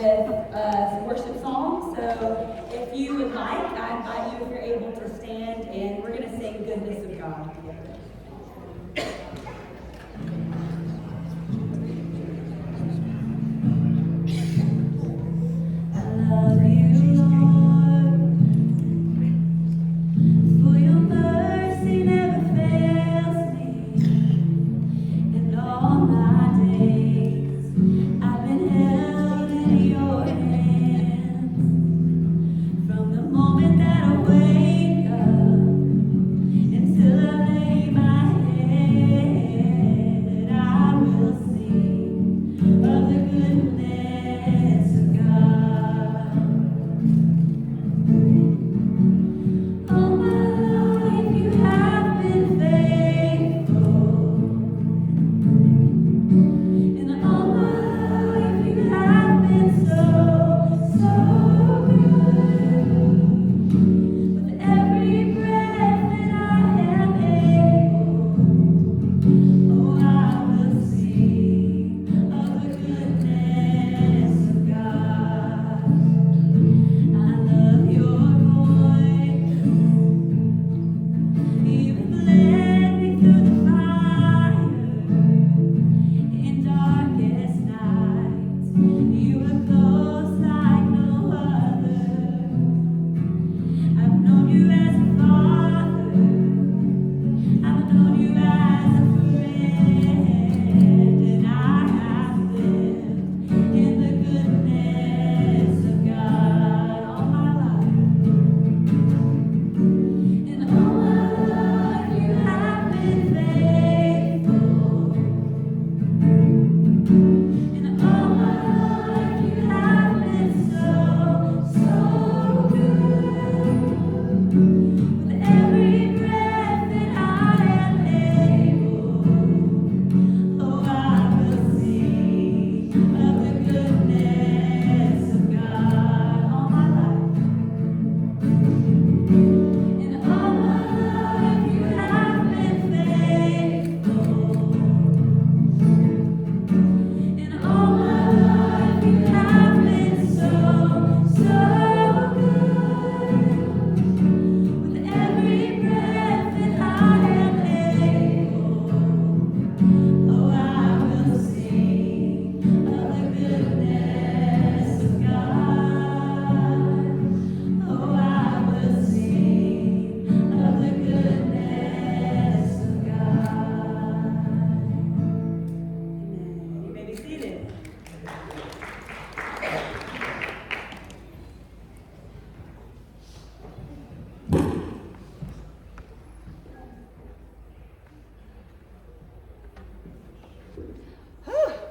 with a worship song. So if you would like, I invite you, if you're able, to stand, and we're going to sing Goodness of God together.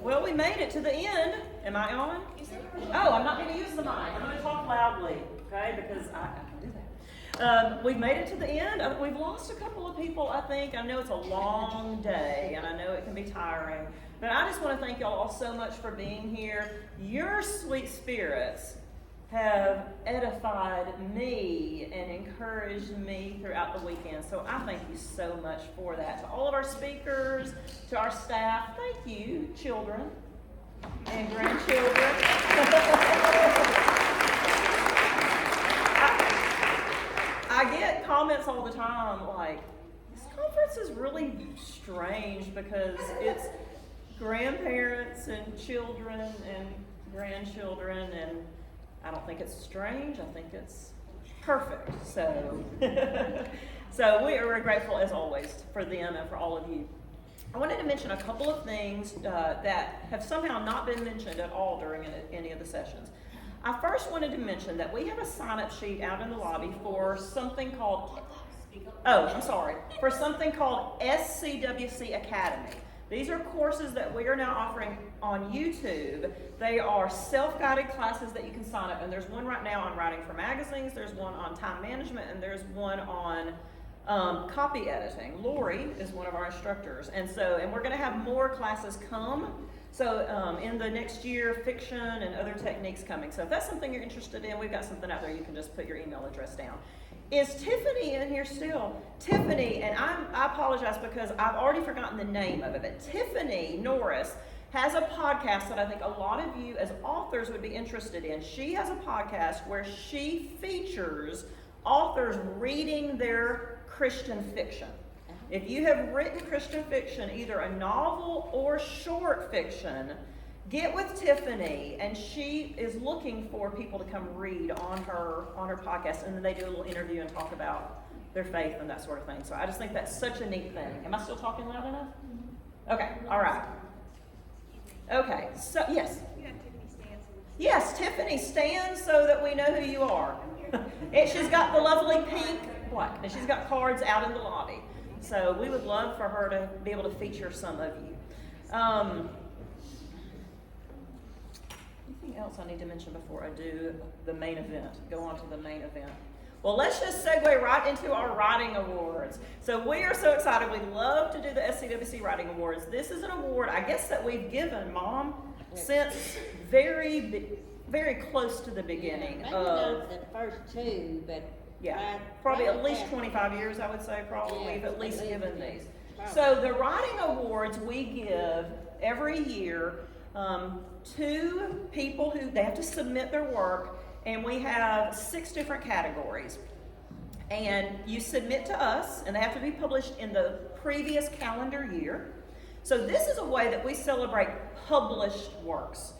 Well, we made it to the end. Am I on? Oh, I'm not going to use the mic. I'm going to talk loudly, okay, because I can do that. We've made it to the end. We've lost a couple of people, I think. I know it's a long day, and I know it can be tiring. But I just want to thank y'all all so much for being here. Your sweet spirits have edified me and encouraged me throughout the weekend. So I thank you so much for that. To all of our speakers, to our staff, thank you, children and grandchildren. I get comments all the time like, this conference is really strange because it's grandparents and children and grandchildren, and I don't think it's strange. I think it's perfect. So, so we are grateful as always for them and for all of you. I wanted to mention a couple of things that have somehow not been mentioned at all during any of the sessions. I first wanted to mention that we have a sign-up sheet out in the lobby for something called, for something called SCWC Academy. These are courses that we are now offering on YouTube. They are self-guided classes that you can sign up, and there's one right now on writing for magazines, there's one on time management, and there's one on copy editing. Lori is one of our instructors, and we're going to have more classes come. So in the next year, fiction and other techniques coming. So if that's something you're interested in, we've got something out there. You can just put your email address down. Is Tiffany in here still? Tiffany, and I apologize because I've already forgotten the name of it, but Tiffany Norris has a podcast that I think a lot of you as authors would be interested in. She has a podcast where she features authors reading their Christian fiction. If you have written Christian fiction, either a novel or short fiction, get with Tiffany, and she is looking for people to come read on her podcast, and then they do a little interview and talk about their faith and that sort of thing. So I just think that's such a neat thing. Am I still talking loud enough? Okay, all right. Okay, so yes. Yes, Tiffany stands so that we know who you are. And she's got the lovely pink black, and she's got cards out in the lobby. So we would love for her to be able to feature some of you. Anything else I need to mention before I do the main event? Go on to the main event. Well, let's just segue right into our writing awards. So we are so excited. We love to do the SCWC Writing Awards. This is an award, I guess, that we've given, Mom, since very close to the beginning. Maybe not the first two, but yeah, probably at least 25 years, I would say, probably. We've at least given these. So the writing awards we give every year to people who, they have to submit their work, and we have 6 different categories. And you submit to us, and they have to be published in the previous calendar year. So this is a way that we celebrate published works.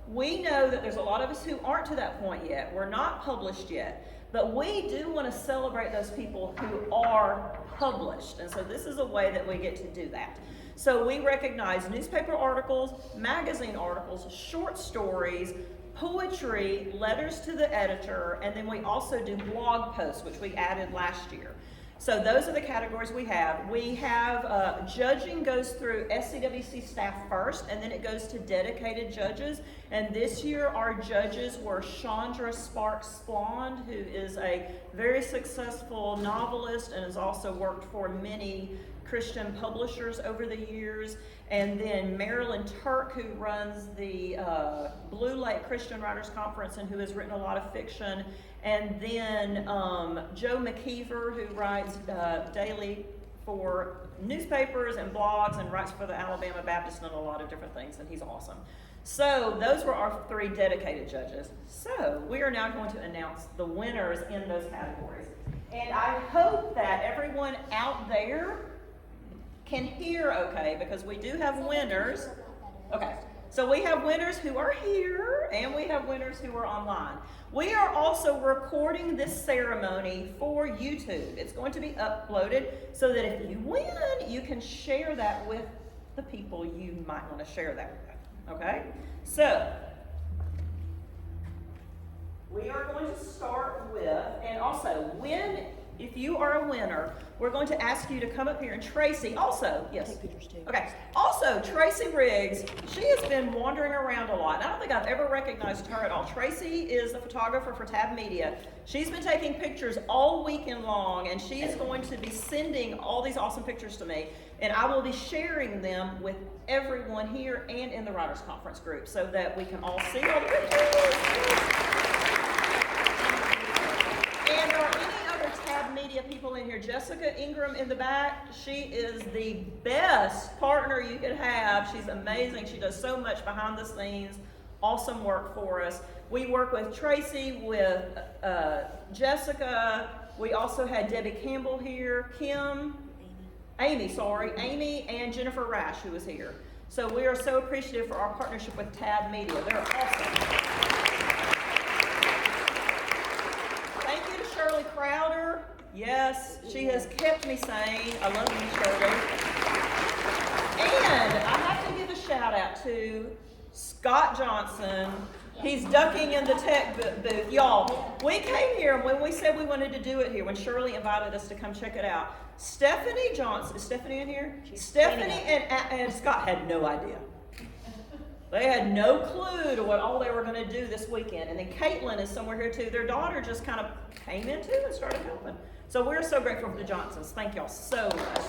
We know that there's a lot of us who aren't to that point yet. We're not published yet. But we do want to celebrate those people who are published. And so this is a way that we get to do that. So we recognize newspaper articles, magazine articles, short stories, poetry, letters to the editor, and then we also do blog posts, which we added last year. So those are the categories we have. We have judging goes through SCWC staff first, and then it goes to dedicated judges. And this year our judges were Chandra Sparks-Splond, who is a very successful novelist and has also worked for many Christian publishers over the years. And then Marilyn Turk, who runs the Blue Lake Christian Writers Conference and who has written a lot of fiction. And then Joe McKeever, who writes daily for newspapers and blogs and writes for the Alabama Baptist and a lot of different things, and he's awesome. So those were our 3 dedicated judges. So we are now going to announce the winners in those categories. And I hope that everyone out there can hear okay, because we do have winners. Okay, so we have winners who are here, and we have winners who are online. We are also recording this ceremony for YouTube. It's going to be uploaded so that if you win, you can share that with the people you might want to share that with, okay? So, we are going to start with, and also, if you are a winner, we're going to ask you to come up here, and Tracy, also, yes. Take pictures too. Okay, also, Tracy Riggs, she has been wandering around a lot, and I don't think I've ever recognized her at all. Tracy is a photographer for Tab Media. She's been taking pictures all weekend long, and she is going to be sending all these awesome pictures to me, and I will be sharing them with everyone here and in the Writers Conference group so that we can all see all the pictures. And are any other Tab Media people in here? Jessica Ingram in the back, she is the best partner you could have. She's amazing. She does so much behind the scenes, awesome work for us. We work with Tracy, with Jessica. We also had Debbie Campbell here, Amy and Jennifer Rash, who was here. So we are so appreciative for our partnership with Tab Media. They're awesome. Shirley Crowder, yes, she has kept me sane. I love you, Shirley. And I have to give a shout out to Scott Johnson. He's ducking in the tech booth. Y'all, we came here when we said we wanted to do it here, when Shirley invited us to come check it out. Stephanie Johnson, is Stephanie in here? Stephanie and Scott had no idea. They had no clue to what all they were going to do this weekend. And then Caitlin is somewhere here too. Their daughter just kind of came in too and started helping. So we're so grateful for the Johnsons. Thank y'all so much.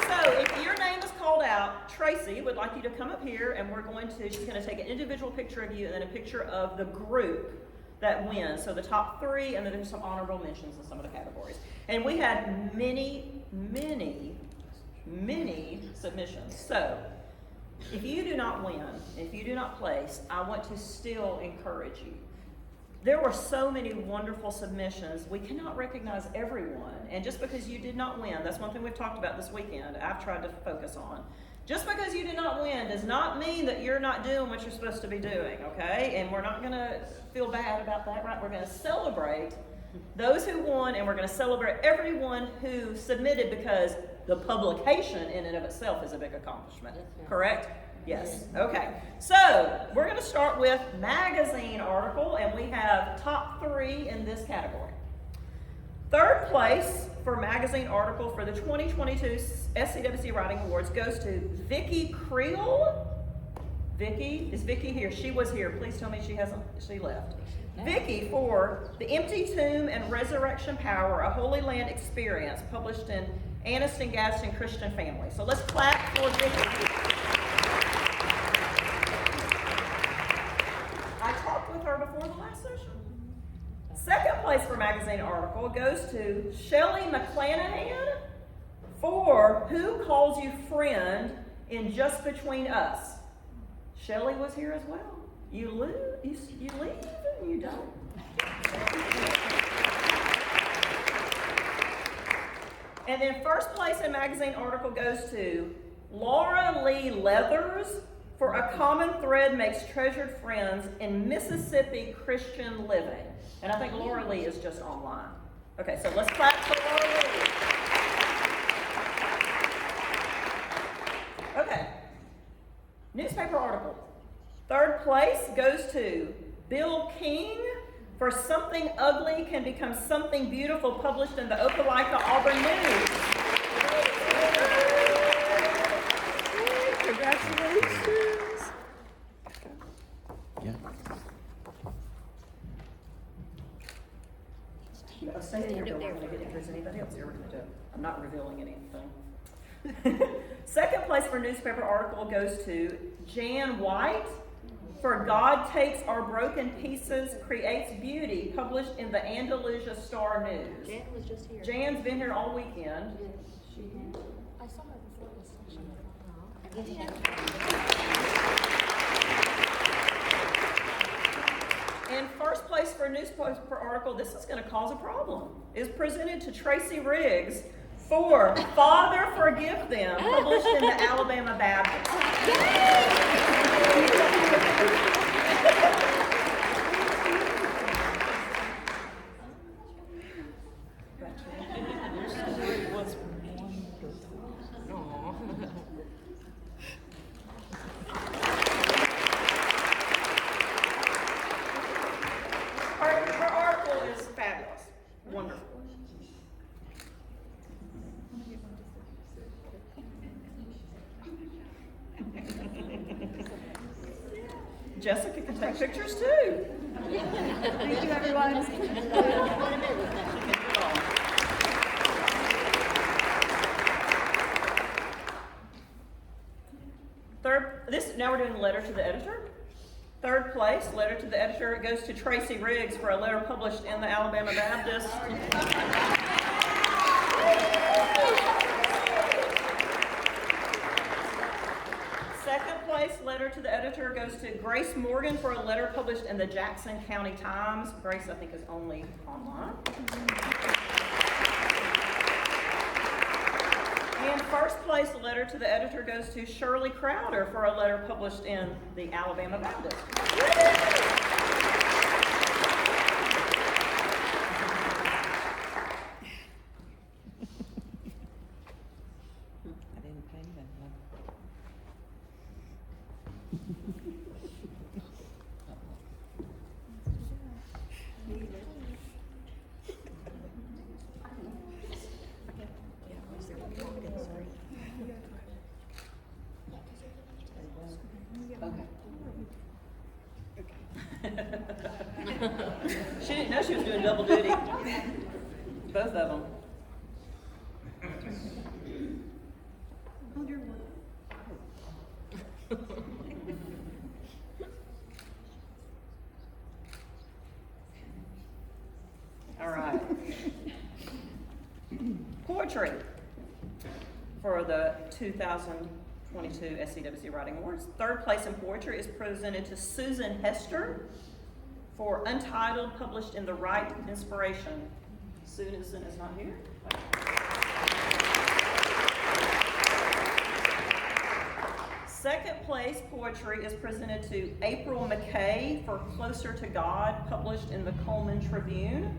So if your name is called out, Tracy would like you to come up here, and she's going to take an individual picture of you and then a picture of the group that wins. So the top 3, and then there's some honorable mentions in some of the categories. And we had many many submissions. So, if you do not win, if you do not place, I want to still encourage you. There were so many wonderful submissions. We cannot recognize everyone. And just because you did not win, that's one thing we've talked about this weekend, I've tried to focus on. Just because you did not win does not mean that you're not doing what you're supposed to be doing, okay? And we're not going to feel bad about that, right? We're going to celebrate those who won, and we're going to celebrate everyone who submitted, because the publication in and of itself is a big accomplishment. Correct? Yes. Okay. So we're going to start with magazine article, and we have top 3 in this category. Third place for magazine article for the 2022 SCWC Writing Awards goes to Vicki Creel. Vicki, is Vicki here? She was here. Please tell me she left. Vicki for The Empty Tomb and Resurrection Power, a Holy Land Experience, published in Anniston Gadsden Christian Family. So let's clap for Vicki. I talked with her before the last session. Second place for magazine article goes to Shelley McClanahan for Who Calls You Friend in Just Between Us. Shelley was here as well. You leave and you don't. And then first place in magazine article goes to Laura Lee Leathers for A Common Thread Makes Treasured Friends in Mississippi Christian Living. And I think Laura Lee is just online. Okay, so let's clap for Laura Lee. Okay. Newspaper article. Third place goes to Bill King for Something Ugly Can Become Something Beautiful, published in the Opelika Auburn News. Congratulations. Yeah. No, stay there. Don't want to get if there's anybody else here. I'm not revealing anything. Second place for newspaper article goes to Jan White for God Takes Our Broken Pieces, Creates Beauty, published in the Andalusia Star News. Jan was just here. Jan's been here all weekend. I saw her before this session. And first place for a newspaper article, this is going to cause a problem, is presented to Tracy Riggs for Father Forgive Them, published in the Alabama Baptist. Her article is fabulous. Wonderful. Jessica can take pictures too. Thank you, everyone. Now we're doing letter to the editor. Third place, letter to the editor, it goes to Tracy Riggs for a letter published in the Alabama Baptist. Second place, letter to the editor, goes to Grace Morgan for a letter published in the Jackson County Times. Grace, I think, is only online. And first place, letter to the editor, goes to Shirley Crowder for a letter published in the Alabama Baptist. She didn't know she was doing double duty. Both of them. All right. Poetry. for the 2022 SCWC Writing Awards. Third place in poetry is presented to Susan Hester for Untitled, published in The Right Inspiration. Susan is not here. Second place poetry is presented to April McKay for Closer to God, published in the Coleman Tribune.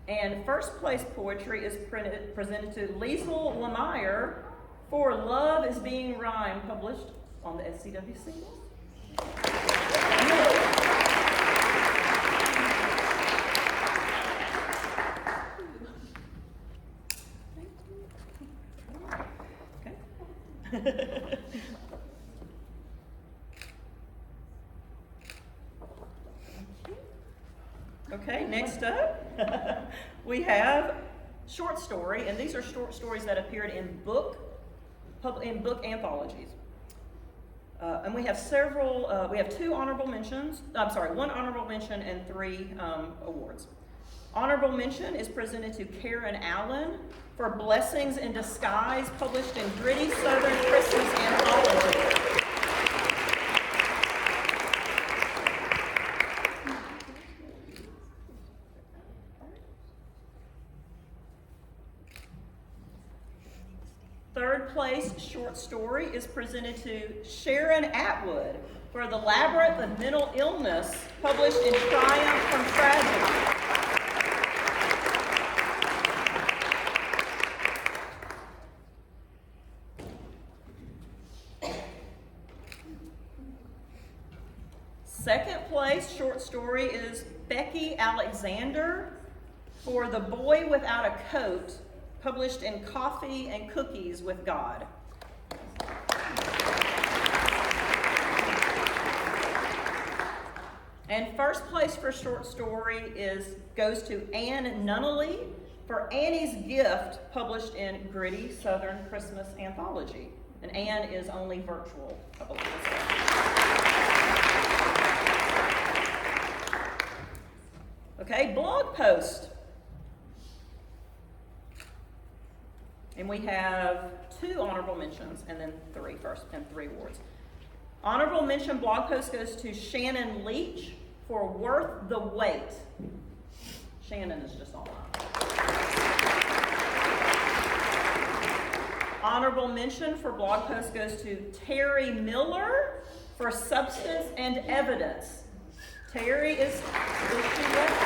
And first place poetry is presented to Liesl Lemire for Love is Being Rhymed, published on the SCWC. Okay, next up, we have short story, and these are short stories that appeared in book anthologies. And we have several, we have one honorable mention and 3 awards. Honorable mention is presented to Karen Allen for Blessings in Disguise, published in Gritty Southern Christmas Anthology. Third place short story is presented to Sharon Atwood for The Labyrinth of Mental Illness, published in Triumph from Tragedy. Second place short story is Becky Alexander for The Boy Without a Coat, published in Coffee and Cookies with God. And first place for short story goes to Anne Nunnally for Annie's Gift, published in Gritty Southern Christmas Anthology. And Anne is only virtual, I believe. Okay, blog post. And we have 2 honorable mentions and then 3 awards. Honorable mention blog post goes to Shannon Leach for Worth the Wait. Shannon is just all right. Honorable mention for blog post goes to Terry Miller for Substance and Evidence. Terry is she left?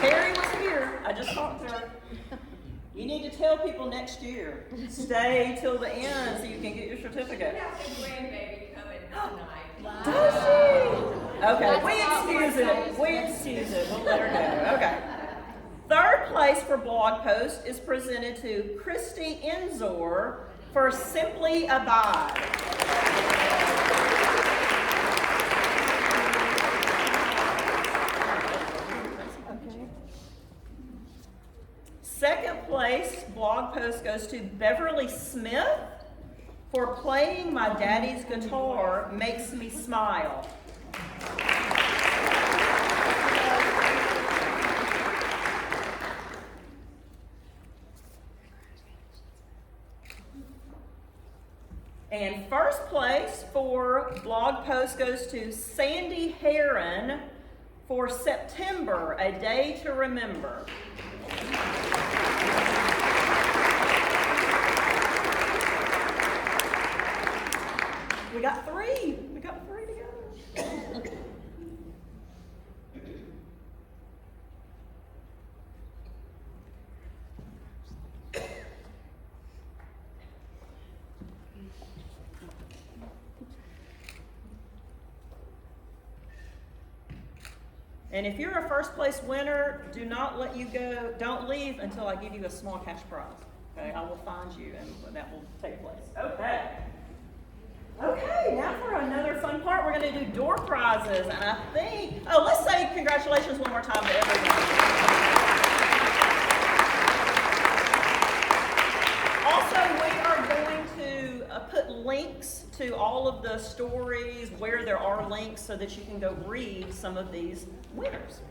Terry was here. I just talked to her. You need to tell people next year. Stay till the end so you can get your certificate. Grandbaby coming tonight. Does she? Okay, we excuse it. We'll let her go. Okay. Third place for blog post is presented to Christy Enzor for Simply Abide. Second place blog post goes to Beverly Smith for Playing My Daddy's Guitar Makes Me Smile. And first place for blog post goes to Sandy Heron for September, A Day to Remember. We got 3. We got 3 together. And if you're a first place winner, do not let you go. Don't leave until I give you a small cash prize. Okay, I will find you and that will take place. Okay. Okay, now for another fun part, we're going to do door prizes. And I think, let's say congratulations one more time to everyone. Also, we are going to put links to all of the stories where there are links so that you can go read some of these winners.